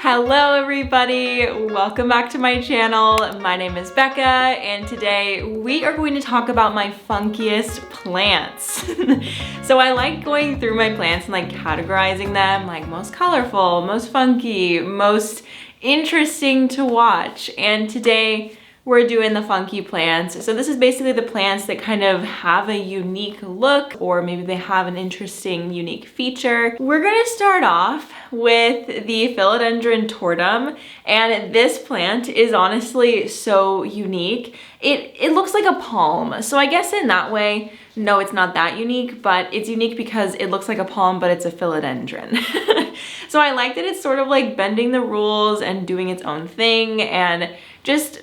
Hello everybody, welcome back to my channel. My name is Becca and today we are going to talk about my funkiest plants. So I like going through my plants and like categorizing them like most colorful, most funky, most interesting to watch. And today we're doing the funky plants. So this is basically the plants that kind of have a unique look, or maybe they have an interesting, unique feature. We're gonna start off with the Philodendron Tortum, and this plant is honestly so unique. It looks like a palm. So I guess in that way, no, it's not that unique, but it's unique because it looks like a palm, but it's a philodendron. So I like that it's sort of like bending the rules and doing its own thing and just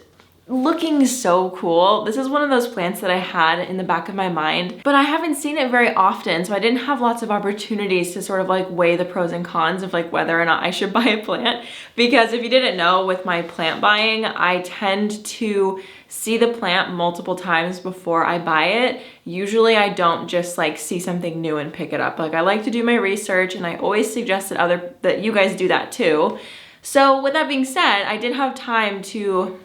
looking so cool. This is one of those plants that I had in the back of my mind, but I haven't seen it very often, so I didn't have lots of opportunities to sort of like weigh the pros and cons of like whether or not I should buy a plant. Because if you didn't know, with my plant buying, I tend to see the plant multiple times before I buy it. Usually I don't just like see something new and pick it up. Like I like to do my research, and I always suggest that you guys do that too. So with that being said, I did have time to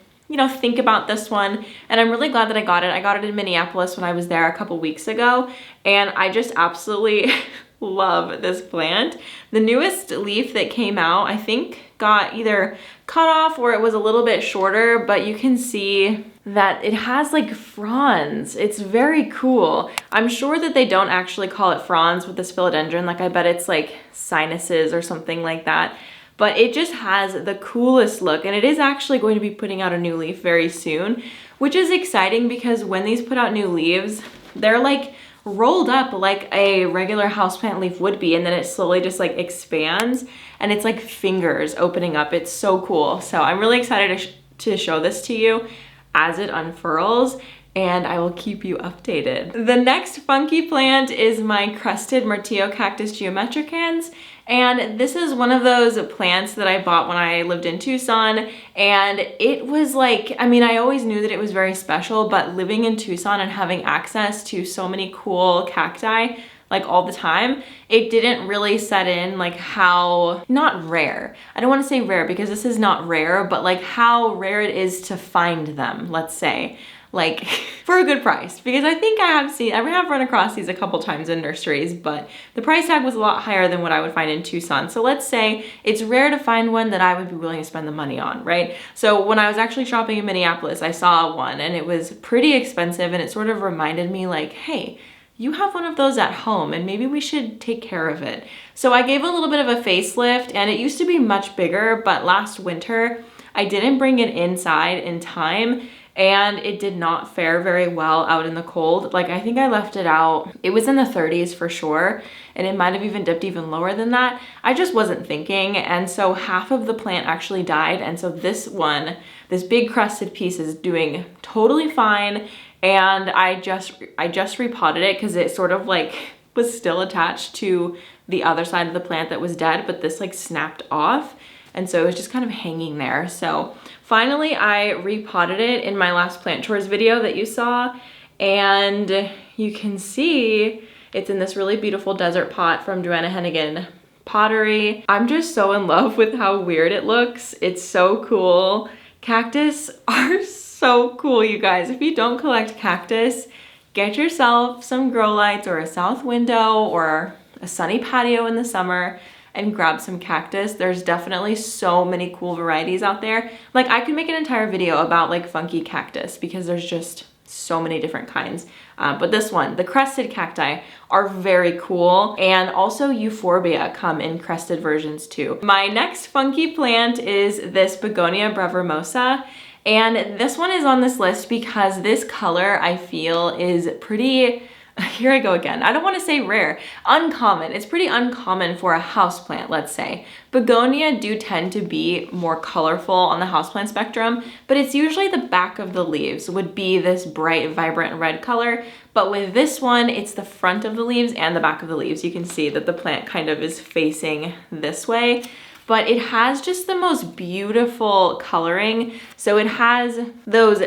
think about this one, and I'm really glad that I got it. I got it in Minneapolis when I was there a couple weeks ago, and I just absolutely love this plant. The newest leaf that came out, I think, got either cut off or it was a little bit shorter, but you can see that it has like fronds. It's very cool. I'm sure that they don't actually call it fronds with this philodendron. Like I bet it's like sinuses or something like that. But it just has the coolest look, and it is actually going to be putting out a new leaf very soon, which is exciting because when these put out new leaves, they're like rolled up like a regular houseplant leaf would be, and then it slowly just like expands, and it's like fingers opening up. It's so cool. So I'm really excited to show this to you as it unfurls, and I will keep you updated. The next funky plant is my Crested Cactus geometricans. And this is one of those plants that I bought when I lived in Tucson, and it was like, I mean, I always knew that it was very special, but living in Tucson and having access to so many cool cacti like all the time, it didn't really set in like how, not rare, I don't want to say rare because this is not rare, but like how rare it is to find them, let's say, like for a good price. Because I think I have run across these a couple times in nurseries, but the price tag was a lot higher than what I would find in Tucson. So let's say it's rare to find one that I would be willing to spend the money on, right? So when I was actually shopping in Minneapolis, I saw one and it was pretty expensive, and it sort of reminded me like, hey, you have one of those at home and maybe we should take care of it. So I gave a little bit of a facelift, and it used to be much bigger, but last winter I didn't bring it inside in time, and it did not fare very well out in the cold. Like I think I left it out, it was in the 30s for sure, and it might have even dipped even lower than that. I just wasn't thinking, and so half of the plant actually died, and so this one, this big crested piece, is doing totally fine. And I just repotted it because it sort of like was still attached to the other side of the plant that was dead, but this like snapped off. And so it was just kind of hanging there. So finally I repotted it in my last plant tours video that you saw. And you can see it's in this really beautiful desert pot from Joanna Hennigan Pottery. I'm just so in love with how weird it looks. It's so cool. Cactus are so cool, you guys. If you don't collect cactus, get yourself some grow lights or a south window or a sunny patio in the summer and grab some cactus. There's definitely so many cool varieties out there. Like I could make an entire video about like funky cactus because there's just so many different kinds. But this one, the crested cacti, are very cool, and also euphorbia come in crested versions too. My next funky plant is this Begonia Bravermosa. And this one is on this list because this color I feel is pretty, here I go again, I don't want to say rare, uncommon. It's pretty uncommon for a houseplant, let's say. Begonia do tend to be more colorful on the houseplant spectrum, but it's usually the back of the leaves would be this bright, vibrant red color. But with this one, it's the front of the leaves and the back of the leaves. You can see that the plant kind of is facing this way. But it has just the most beautiful coloring. So it has those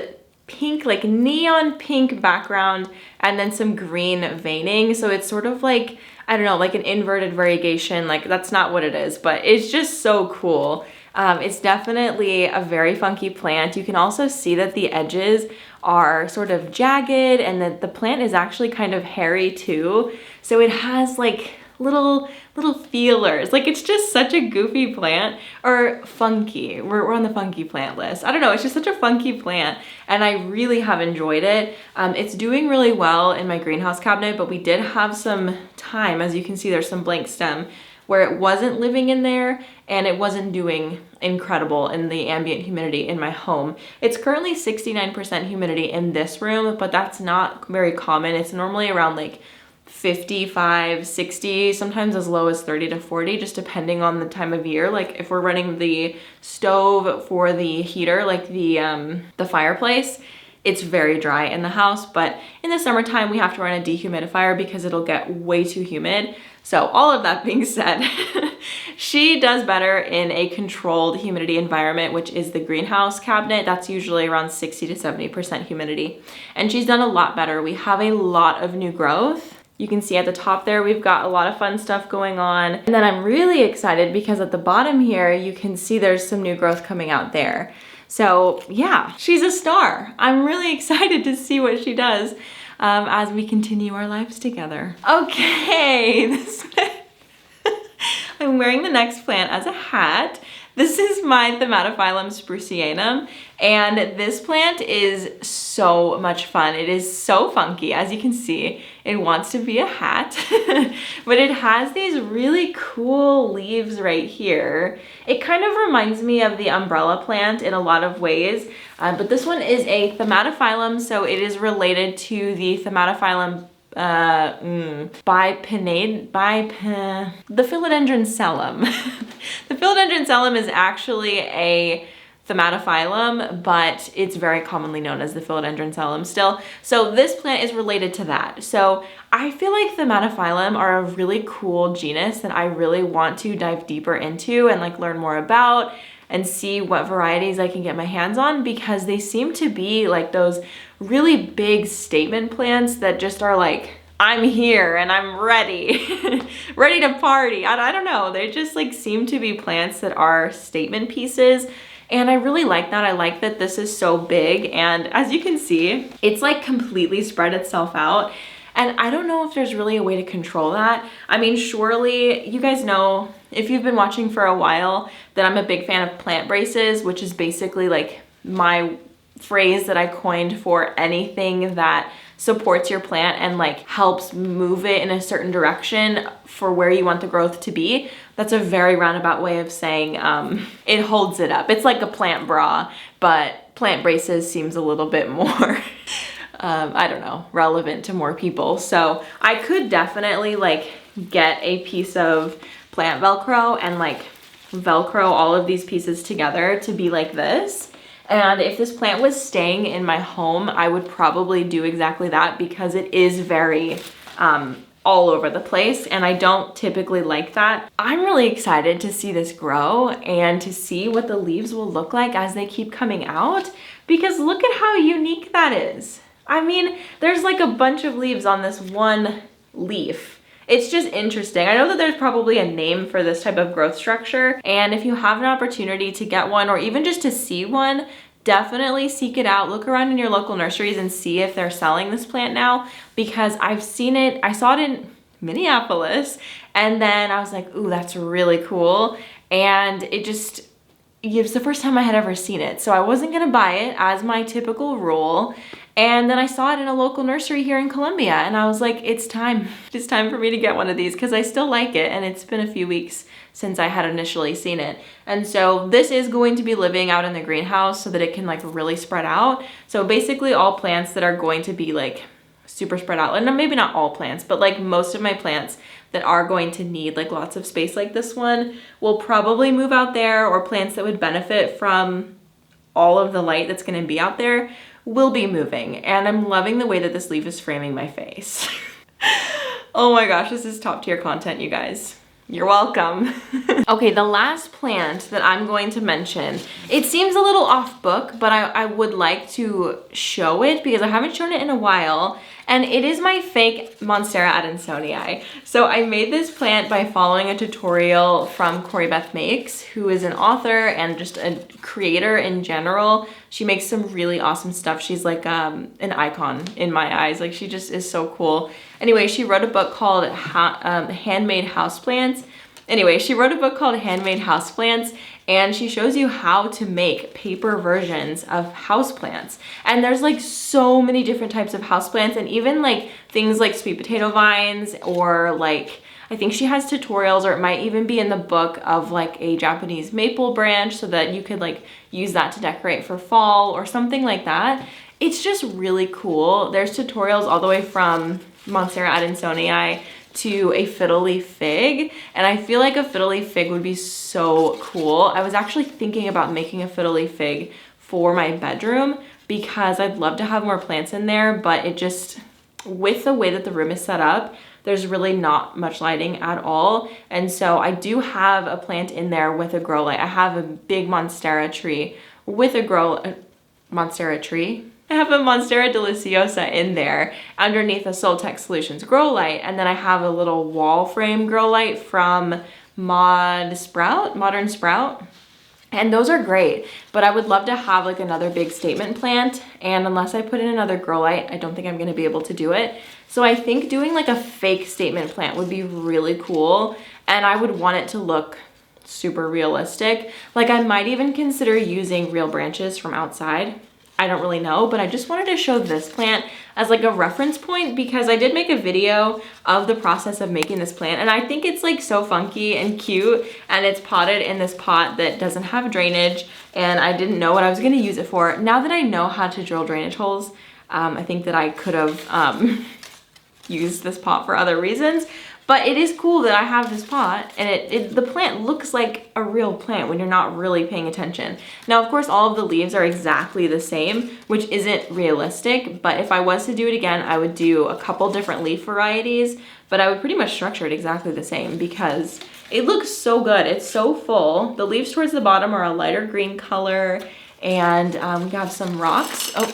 pink, like neon pink background, and then some green veining. So it's sort of like, I don't know, like an inverted variegation. Like that's not what it is, but it's just so cool. It's definitely a very funky plant. You can also see that the edges are sort of jagged and that the plant is actually kind of hairy too. So it has like little feelers. Like it's just such a goofy plant, or funky. We're on the funky plant list. I don't know, it's just such a funky plant and I really have enjoyed it. It's doing really well in my greenhouse cabinet, but we did have some time, as you can see there's some blank stem, where it wasn't living in there and it wasn't doing incredible in the ambient humidity in my home. It's currently 69% humidity in this room, but that's not very common. It's normally around like 55, 60, sometimes as low as 30 to 40, just depending on the time of year. Like if we're running the stove for the heater, like the fireplace, it's very dry in the house, but in the summertime we have to run a dehumidifier because it'll get way too humid. So all of that being said, she does better in a controlled humidity environment, which is the greenhouse cabinet. That's usually around 60 to 70% humidity. And she's done a lot better. We have a lot of new growth. You can see at the top there, we've got a lot of fun stuff going on. And then I'm really excited because at the bottom here, you can see there's some new growth coming out there. So yeah, she's a star. I'm really excited to see what she does as we continue our lives together. Okay, I'm wearing the next plant as a hat. This is my Phylum sprucianum, and this plant is so much fun. It is so funky. As you can see, it wants to be a hat, but it has these really cool leaves right here. It kind of reminds me of the umbrella plant in a lot of ways, but this one is a Phylum, so it is related to the Phylum the Philodendron Selum. The Philodendron Selum is actually a Phylum, but it's very commonly known as the Philodendron Selum still. So this plant is related to that. So I feel like Phylum are a really cool genus that I really want to dive deeper into and like learn more about and see what varieties I can get my hands on, because they seem to be like those really big statement plants that just are like, I'm here and I'm ready, ready to party. I don't know. They just like seem to be plants that are statement pieces. And I really like that. I like that this is so big. And as you can see, it's like completely spread itself out. And I don't know if there's really a way to control that. I mean, surely you guys know, if you've been watching for a while, that I'm a big fan of plant braces, which is basically like my phrase that I coined for anything that supports your plant and like helps move it in a certain direction for where you want the growth to be. That's a very roundabout way of saying it holds it up. It's like a plant bra, but plant braces seems a little bit more I don't know, relevant to more people. So I could definitely like get a piece of plant Velcro and like Velcro all of these pieces together to be like this. And if this plant was staying in my home, I would probably do exactly that, because it is very all over the place and I don't typically like that. I'm really excited to see this grow and to see what the leaves will look like as they keep coming out, because look at how unique that is. I mean, there's like a bunch of leaves on this one leaf. It's just interesting. I know that there's probably a name for this type of growth structure, and if you have an opportunity to get one or even just to see one, definitely seek it out. Look around in your local nurseries and see if they're selling this plant now, because I've seen it. I saw it in Minneapolis and then I was like, ooh, that's really cool. And it was the first time I had ever seen it. So I wasn't gonna buy it as my typical rule. And then I saw it in a local nursery here in Columbia and I was like, it's time. It's time for me to get one of these, because I still like it and it's been a few weeks since I had initially seen it. And so this is going to be living out in the greenhouse so that it can like really spread out. So basically all plants that are going to be like super spread out, and maybe not all plants, but like most of my plants that are going to need like lots of space like this one will probably move out there, or plants that would benefit from all of the light that's going to be out there will be moving. And I'm loving the way that this leaf is framing my face. Oh my gosh, this is top tier content, you guys. You're welcome. Okay, the last plant that I'm going to mention, it seems a little off book, but I would like to show it because I haven't shown it in a while. and it is my fake Monstera adansonii. So I made this plant by following a tutorial from Corey Beth Makes, who is an author and just a creator in general. She makes some really awesome stuff. She's like an icon in my eyes. Like, she just is so cool. Anyway, she wrote a book called Handmade Houseplants. Anyway, she wrote a book called Handmade Houseplants, and she shows you how to make paper versions of houseplants. And there's like so many different types of houseplants, and even like things like sweet potato vines, or like, I think she has tutorials, or it might even be in the book, of like a Japanese maple branch, so that you could like use that to decorate for fall or something like that. It's just really cool. There's tutorials all the way from Monstera adansonii to a fiddle leaf fig, and I feel like a fiddle leaf fig would be so cool. I was actually thinking about making a fiddle leaf fig for my bedroom because I'd love to have more plants in there, but it just, with the way that the room is set up, there's really not much lighting at all. And so I do have a plant in there with a grow light. I have a big Monstera tree with a Monstera tree. I have a Monstera deliciosa in there underneath a Soltech Solutions grow light, and then I have a little wall frame grow light from Modern Sprout, and those are great. But I would love to have like another big statement plant, and unless I put in another grow light, I don't think I'm gonna be able to do it. So I think doing like a fake statement plant would be really cool, and I would want it to look super realistic. Like, I might even consider using real branches from outside. I don't really know, but I just wanted to show this plant as like a reference point because I did make a video of the process of making this plant, and I think it's like so funky and cute, and it's potted in this pot that doesn't have drainage, and I didn't know what I was gonna use it for. Now that I know how to drill drainage holes, I think that I could have used this pot for other reasons. But it is cool that I have this pot, and the plant looks like a real plant when you're not really paying attention. Now, of course, all of the leaves are exactly the same, which isn't realistic, but if I was to do it again, I would do a couple different leaf varieties, but I would pretty much structure it exactly the same because it looks so good. It's so full. The leaves towards the bottom are a lighter green color, and we have some rocks. Oh.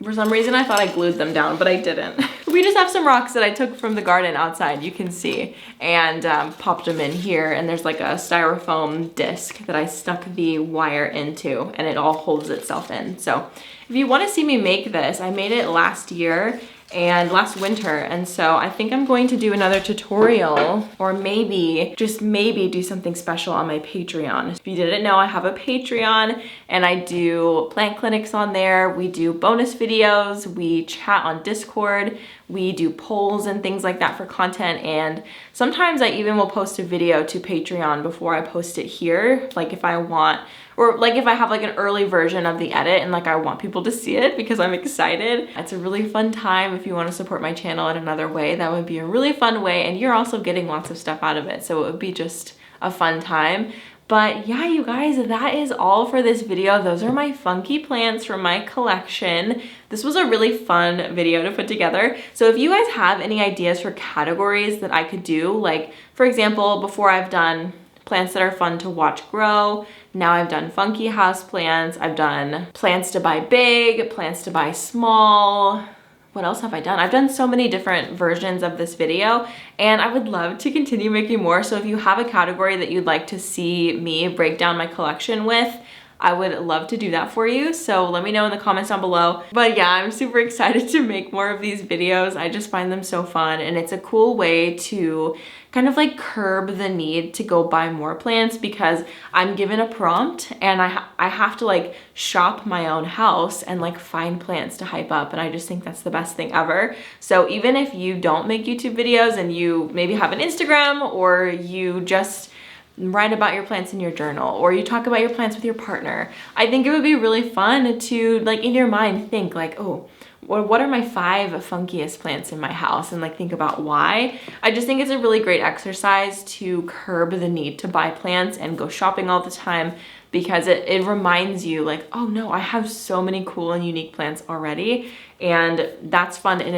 For some reason, I thought I glued them down, but I didn't. We just have some rocks that I took from the garden outside, you can see, and popped them in here. And there's like a styrofoam disc that I stuck the wire into, and it all holds itself in. So if you want to see me make this, I made it last year and last winter, and so I think I'm going to do another tutorial, or maybe, just maybe, do something special on my Patreon. If you didn't know, I have a Patreon, and I do plant clinics on there. We do bonus videos, we chat on Discord, we do polls and things like that for content, and sometimes I even will post a video to Patreon before I post it here, like if I want, or like if I have like an early version of the edit and like I want people to see it because I'm excited. It's a really fun time. If you want to support my channel in another way, that would be a really fun way, and you're also getting lots of stuff out of it, so it would be just a fun time. But yeah, you guys, that is all for this video. Those are my funky plants from my collection. This was a really fun video to put together. So if you guys have any ideas for categories that I could do, like for example, before I've done plants that are fun to watch grow, now I've done funky house plants, I've done plants to buy big, plants to buy small. What else have I done? I've done so many different versions of this video, and I would love to continue making more. So if you have a category that you'd like to see me break down my collection with, I would love to do that for you. So let me know in the comments down below. But yeah, I'm super excited to make more of these videos. I just find them so fun, and it's a cool way to kind of like curb the need to go buy more plants because I'm given a prompt and I have to like shop my own house and like find plants to hype up, and I just think that's the best thing ever. So even if you don't make YouTube videos and you maybe have an Instagram, or you just write about your plants in your journal, or you talk about your plants with your partner, I think it would be really fun to like in your mind think like, oh, what are my 5 funkiest plants in my house, and like think about why. I just think it's a really great exercise to curb the need to buy plants and go shopping all the time, because it reminds you like, oh no, I have so many cool and unique plants already, and that's fun in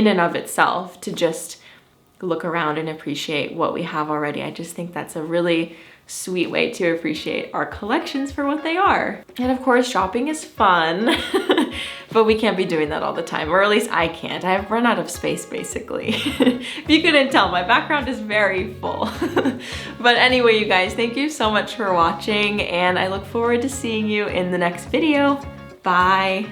and of itself to just look around and appreciate what we have already. I just think that's a really sweet way to appreciate our collections for what they are. And of course, shopping is fun. But we can't be doing that all the time, or at least I can't. I have run out of space basically. If you couldn't tell, my background is very full. But anyway, you guys, thank you so much for watching, and I look forward to seeing you in the next video. Bye.